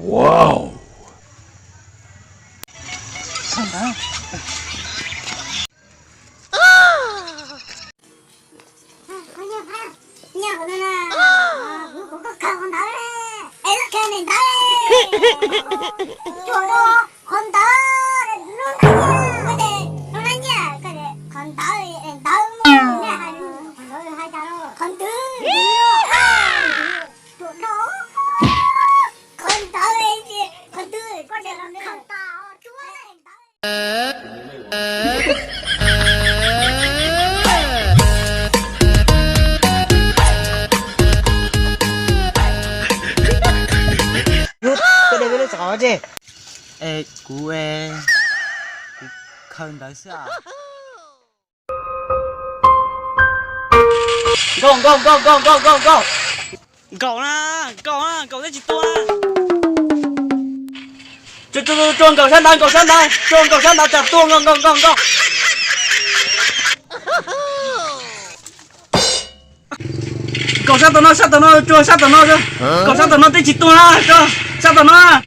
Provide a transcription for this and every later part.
와우. 그냥 그러나 무국하고 나래 이렇게 하는 나래 저도 건달을 누나냐 근데 누나냐 그래 건달 나무 하는 건달 하잖아 건들 저도 건달이지 건들 꺼내라 건달 좋아해 cái đây cái sợ chứ 에 구에 북한 날씨야. Go go go go go go go. Cậu ra chỉ tua. Chuông cậu sang đằng, chặt tua go. Cậu sát tao nó, chuông sát tao nó chứ. Cậu sát tao nó tới chỉ tua ha, cho sát tao nó.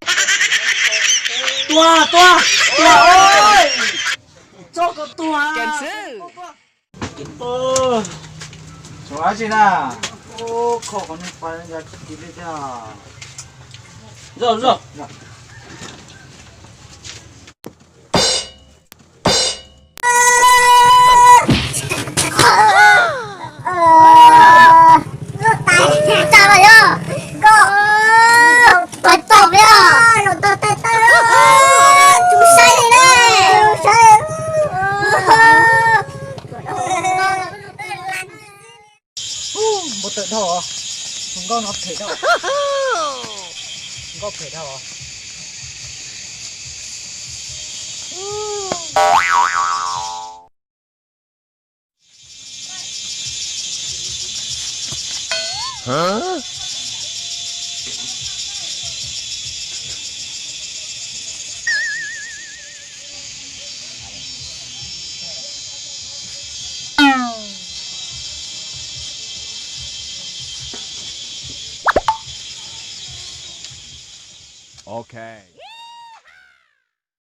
tua ơi cho có tua 캔슬 좋아하시나 코 거는 빠른 자 기르자 저 잡아요 이거 맞다며 두 살이네 một tự thổ không có nó thể đâu không có thể đâu Huh? Okay.